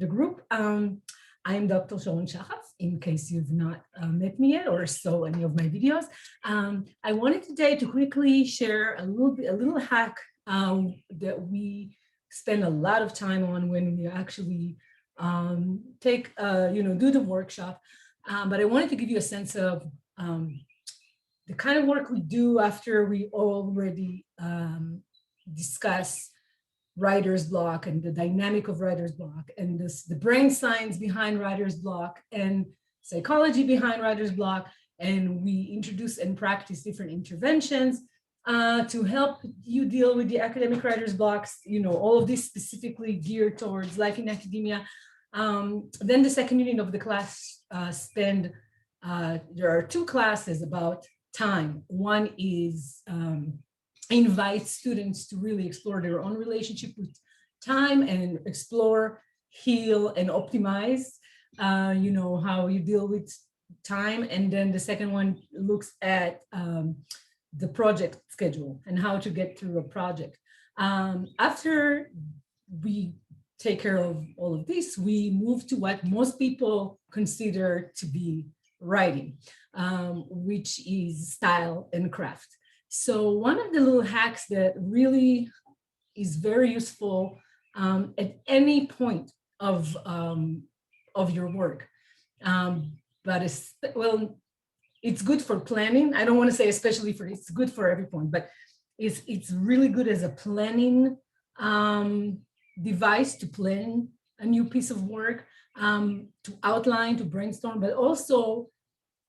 the group. I am Dr. Sharon Shachaf, in case you've not met me yet or saw any of my videos. I wanted today to quickly share a little hack that we spend a lot of time on when we actually do the workshop. But I wanted to give you a sense of the kind of work we do after we already discuss writer's block and the dynamic of writer's block and the brain science behind writer's block and psychology behind writer's block. And we introduce and practice different interventions to help you deal with the academic writer's blocks, all of this specifically geared towards life in academia. Then the second unit of the class there are two classes about time. One is invite students to really explore their own relationship with time and explore, heal, and optimize, how you deal with time. And then the second one looks at the project schedule and how to get through a project. After we take care of all of this, we move to what most people consider to be writing, which is style and craft. So one of the little hacks that really is very useful at any point of your work, but it's good for planning. I don't want to say especially it's good for every point, but it's really good as a planning device to plan a new piece of work, to outline, to brainstorm, but also,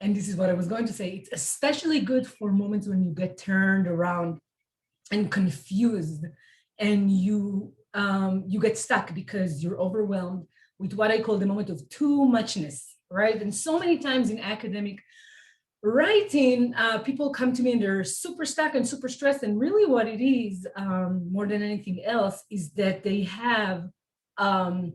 and this is what I was going to say, it's especially good for moments when you get turned around and confused and you get stuck because you're overwhelmed with what I call the moment of too muchness, right? And so many times in academic writing, people come to me and they're super stuck and super stressed. And really what it is, more than anything else, is that they have a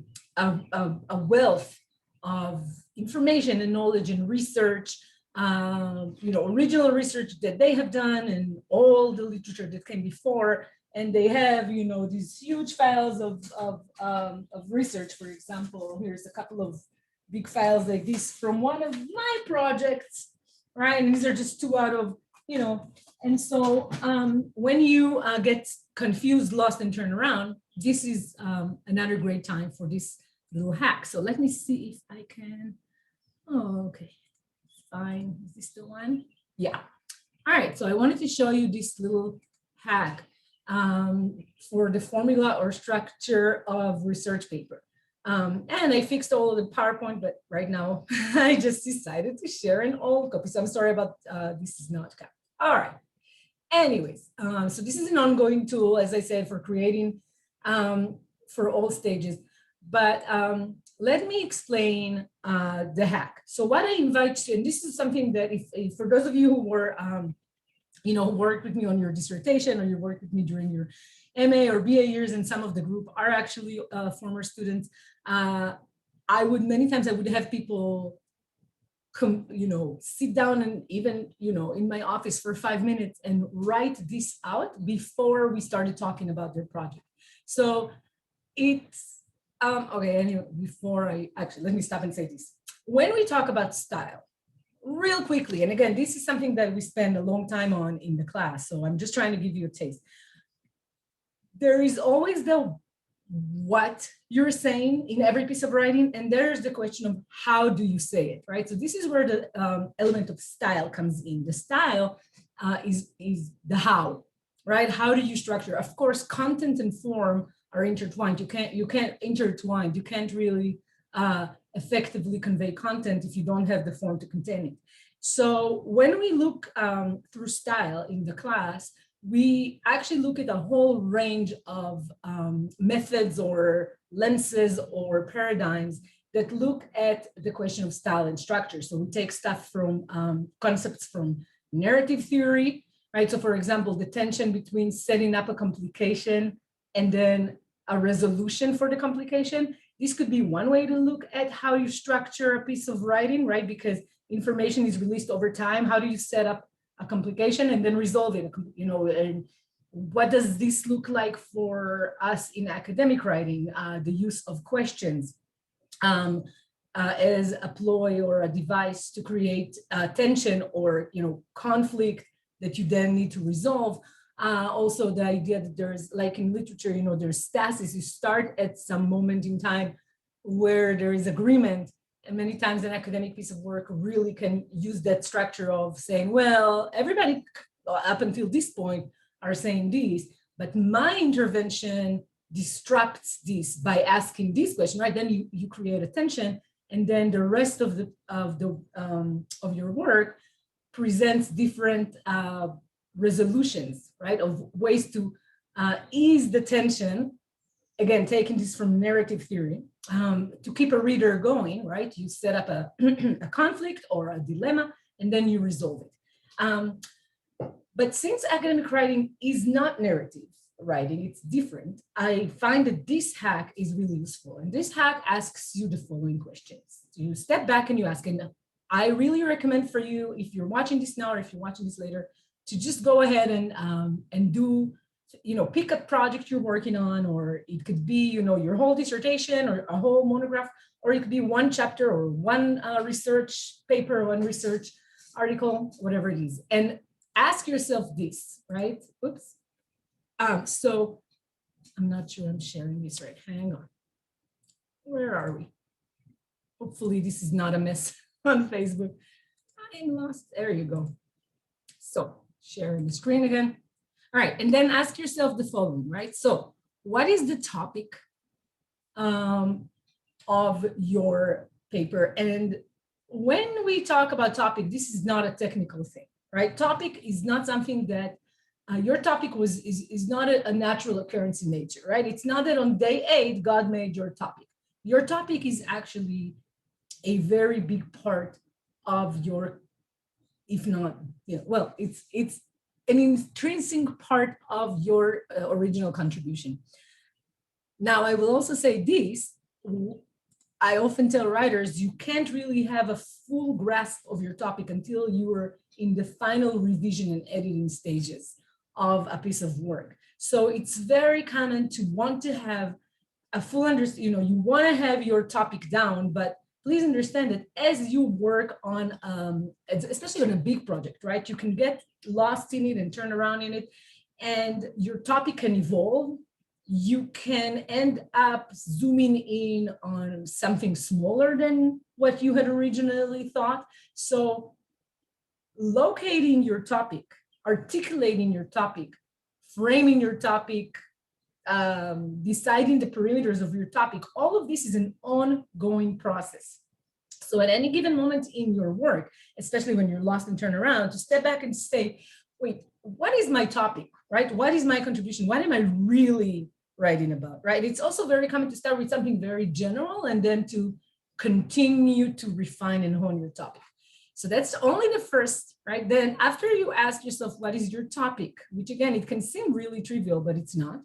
wealth of information and knowledge and research, original research that they have done and all the literature that came before. And they have, these huge files of research. For example, here's a couple of big files like this from one of my projects, right? And these are just two out of, and so when you get confused, lost, and turn around, this is another great time for this little hack. So let me see if I can. Oh, okay, fine. Is this the one? Yeah. All right. So I wanted to show you this little hack for the formula or structure of research paper. And I fixed all of the PowerPoint, but right now I just decided to share an old copy. So I'm sorry about this is not cut. All right. Anyways, so this is an ongoing tool, as I said, for creating for all stages. But let me explain the hack. So what I invite you, and this is something that if for those of you who were, who worked with me on your dissertation or you worked with me during your MA or BA years, and some of the group are actually former students, many times I would have people sit down and even, in my office for 5 minutes and write this out before we started talking about their project. So it's, okay, anyway, let me stop and say this. When we talk about style, real quickly, and again, this is something that we spend a long time on in the class, so I'm just trying to give you a taste. There is always the what you're saying in every piece of writing, and there's the question of how do you say it, right? So this is where the element of style comes in. The style is the how, right? How do you structure? Of course, content and form are intertwined. You can't intertwine. You can't really effectively convey content if you don't have the form to contain it. So when we look through style in the class, we actually look at a whole range of methods or lenses or paradigms that look at the question of style and structure. So we take stuff from concepts from narrative theory, right? So for example, the tension between setting up a complication and then a resolution for the complication. This could be one way to look at how you structure a piece of writing, right? Because information is released over time. How do you set up a complication and then resolve it? And what does this look like for us in academic writing? The use of questions, um, as a ploy or a device to create tension or conflict that you then need to resolve. Also, the idea that there's, like in literature, there's stasis. You start at some moment in time where there is agreement, and many times an academic piece of work really can use that structure of saying, well, everybody up until this point are saying this, but my intervention disrupts this by asking this question, right? Then you create a tension, and then the rest of your work presents different resolutions, right, of ways to ease the tension. Again, taking this from narrative theory, to keep a reader going, right? You set up a conflict or a dilemma, and then you resolve it. But since academic writing is not narrative writing, it's different, I find that this hack is really useful. And this hack asks you the following questions. You step back and you ask, and I really recommend for you, if you're watching this now or if you're watching this later, to just go ahead and do, pick a project you're working on, or it could be, your whole dissertation or a whole monograph, or it could be one chapter or one research paper, one research article, whatever it is. And ask yourself this, right? Oops. So I'm not sure I'm sharing this right. Hang on. Where are we? Hopefully this is not a mess on Facebook. I'm lost. There you go. So sharing the screen again. All right, and then ask yourself the following, right? So what is the topic of your paper? And when we talk about topic, this is not a technical thing, right? Topic is not something that your topic is not a natural occurrence in nature, right? It's not that on day 8, God made your topic. Your topic is actually a very big part of your, if not, well, it's an intrinsic part of your original contribution. Now, I will also say this, I often tell writers, you can't really have a full grasp of your topic until you are in the final revision and editing stages of a piece of work. So it's very common to want to have a full understanding, you want to have your topic down, but please understand that as you work on, especially on a big project, right, you can get lost in it and turn around in it, and your topic can evolve. You can end up zooming in on something smaller than what you had originally thought. So locating your topic, articulating your topic, framing your topic, deciding the perimeters of your topic, all of this is an ongoing process. So at any given moment in your work, especially when you're lost and turn around, to step back and say, wait, what is my topic, right? What is my contribution? What am I really writing about, right? It's also very common to start with something very general and then to continue to refine and hone your topic. So that's only the first, right? Then after you ask yourself, what is your topic? Which again, it can seem really trivial, but it's not.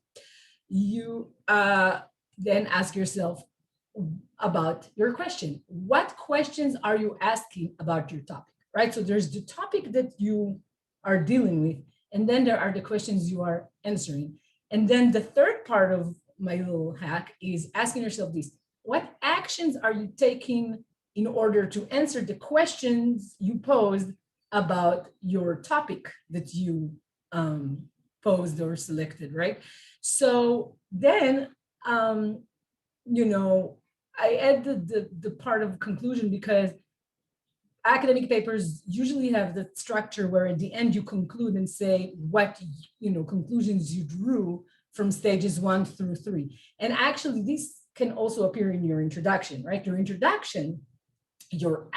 You then ask yourself about your question. What questions are you asking about your topic, right? So there's the topic that you are dealing with, and then there are the questions you are answering. And then the third part of my little hack is asking yourself this: what actions are you taking in order to answer the questions you posed about your topic that you posed or selected, right? So then, I add the part of conclusion, because academic papers usually have the structure where at the end you conclude and say what conclusions you drew from stages 1 through 3. And actually this can also appear in your introduction, right? Your introduction, your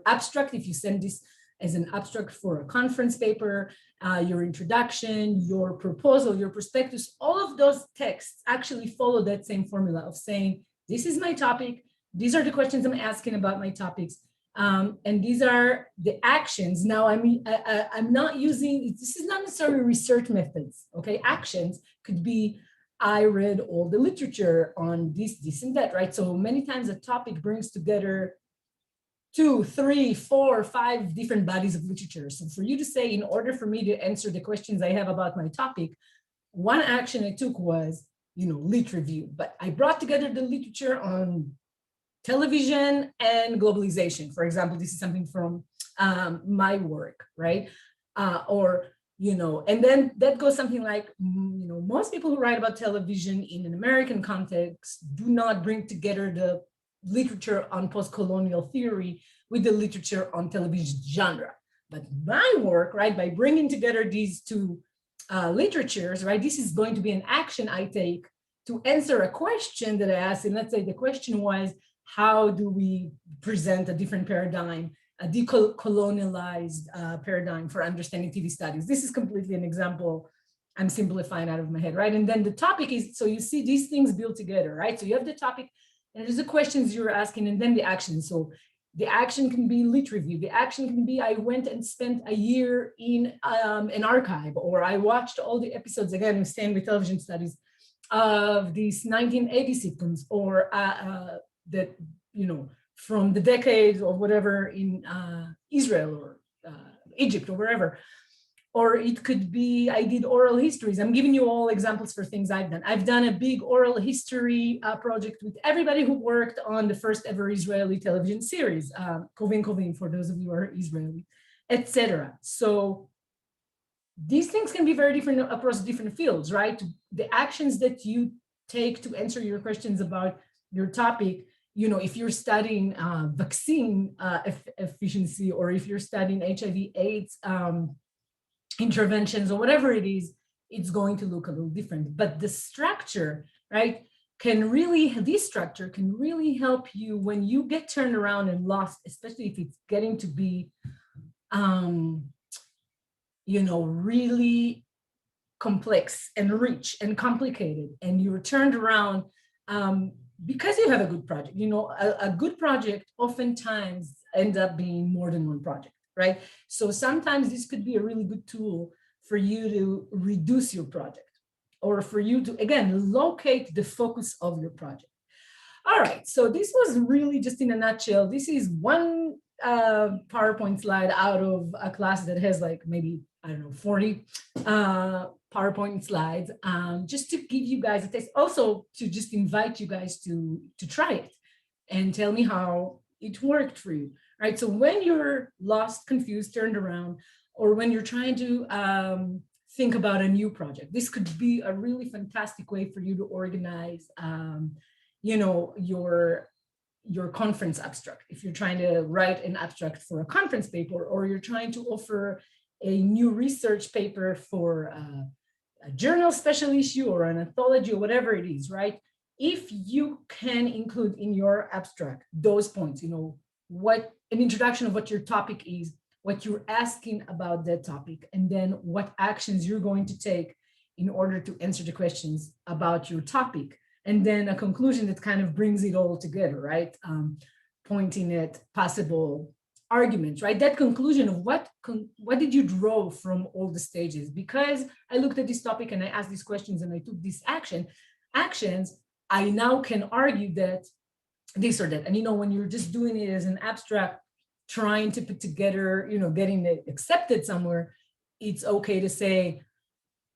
abstract, if you send this as an abstract for a conference paper, your introduction, your proposal, your prospectus, all of those texts actually follow that same formula of saying, this is my topic, these are the questions I'm asking about my topics, and these are the actions. Now, I'm not using, this is not necessarily research methods, okay? Actions could be, I read all the literature on this, and that, right? So many times a topic brings together 2, 3, 4, 5 different bodies of literature. So for you to say, in order for me to answer the questions I have about my topic, one action I took was lit review, but I brought together the literature on television and globalization. For example, this is something from my work, right? Or and then that goes something like, most people who write about television in an American context do not bring together the literature on post-colonial theory with the literature on television genre. But my work, right, by bringing together these two literatures, right, this is going to be an action I take to answer a question that I asked. And let's say the question was, how do we present a different paradigm, a decolonialized paradigm for understanding TV studies? This is completely an example I'm simplifying out of my head, right? And then the topic is, so you see these things built together, right? So you have the topic, and there's the questions you're asking, and then the action. So the action can be lit review. The action can be, I went and spent a year in an archive, or I watched all the episodes, again, with staying with television studies, of these 1980 sitcoms, or that, from the decades or whatever in Israel or Egypt or wherever. Or it could be, I did oral histories. I'm giving you all examples for things I've done. I've done a big oral history project with everybody who worked on the first ever Israeli television series, Kovin Kovin, for those of you who are Israeli, etc. So these things can be very different across different fields, right? The actions that you take to answer your questions about your topic, if you're studying vaccine efficiency, or if you're studying HIV/AIDS interventions, or whatever it is, it's going to look a little different. But the structure, right, this structure can really help you when you get turned around and lost, especially if it's getting to be, really complex and rich and complicated, and you're turned around because you have a good project. A good project oftentimes ends up being more than one project, right? So sometimes this could be a really good tool for you to reduce your project, or for you to, again, locate the focus of your project. All right, so this was really just in a nutshell. This is one PowerPoint slide out of a class that has like maybe, 40 PowerPoint slides, just to give you guys a taste, also to just invite you guys to try it and tell me how it worked for you, right? So when you're lost, confused, turned around, or when you're trying to think about a new project, this could be a really fantastic way for you to organize, your conference abstract. If you're trying to write an abstract for a conference paper, or you're trying to offer a new research paper for a journal special issue or an anthology or whatever it is, right? If you can include in your abstract those points, what an introduction of what your topic is, what you're asking about that topic, and then what actions you're going to take in order to answer the questions about your topic, and then a conclusion that kind of brings it all together, right? Pointing at possible arguments, right? That conclusion of what did you draw from all the stages? Because I looked at this topic and I asked these questions and I took these actions, I now can argue that this or that. And when you're just doing it as an abstract, trying to put together, getting it accepted somewhere, it's okay to say,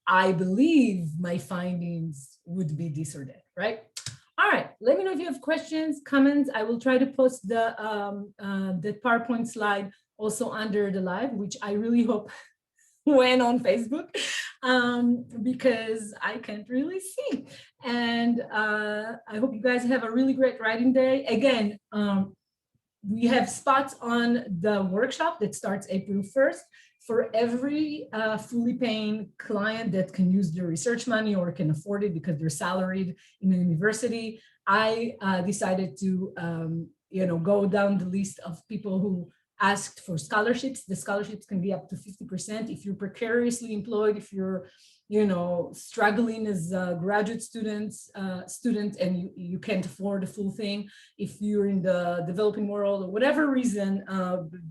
I believe my findings would be this or that, right? All right, let me know if you have questions, comments. I will try to post the PowerPoint slide also under the live, which I really hope went on Facebook, because I can't really see. And I hope you guys have a really great writing day. Again, we have spots on the workshop that starts April 1st. For every fully paying client that can use their research money or can afford it because they're salaried in a university, I decided to go down the list of people who asked for scholarships. The scholarships can be up to 50%. If you're precariously employed, if you're struggling as a graduate student and you can't afford the full thing, if you're in the developing world or whatever reason,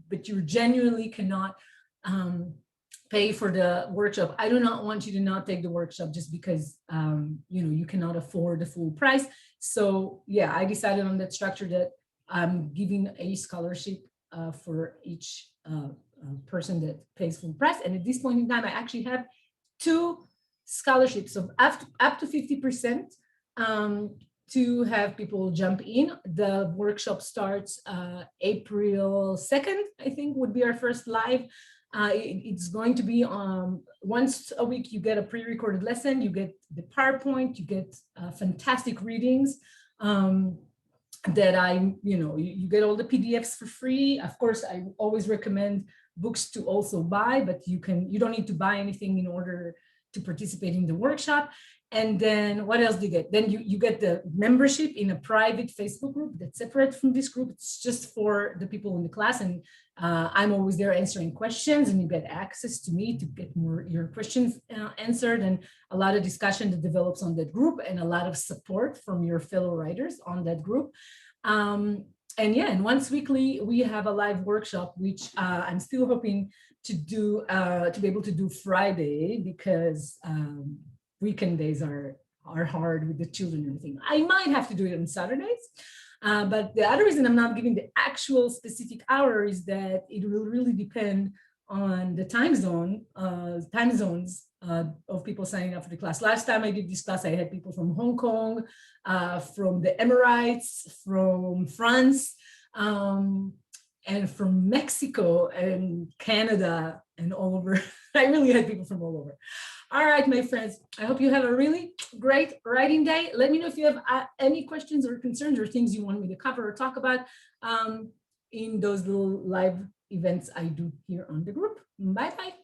but you genuinely cannot pay for the workshop, I do not want you to not take the workshop just because you cannot afford the full price. So yeah, I decided on that structure that I'm giving a scholarship for each person that pays full price. And at this point in time, I actually have 2 scholarships of up to 50% to have people jump in. The workshop starts April 2nd, I think would be our first live. It's going to be once a week. You get a pre-recorded lesson, you get the PowerPoint, you get fantastic readings that you get all the PDFs for free. Of course, I always recommend books to also buy, but you don't need to buy anything in order to participate in the workshop. And then what else do you get? Then you get the membership in a private Facebook group that's separate from this group. It's just for the people in the class. And I'm always there answering questions, and you get access to me to get your questions answered, and a lot of discussion that develops on that group, and a lot of support from your fellow writers on that group. And once weekly, we have a live workshop, which I'm still hoping to be able to do Friday, because weekend days are hard with the children and everything. I might have to do it on Saturdays. But the other reason I'm not giving the actual specific hour is that it will really depend on the time zones of people signing up for the class. Last time I did this class, I had people from Hong Kong, from the Emirates, from France, and from Mexico and Canada and all over. I really had people from all over. All right, my friends, I hope you have a really great writing day. Let me know if you have any questions or concerns or things you want me to cover or talk about in those little live events I do here on the group. Bye-bye.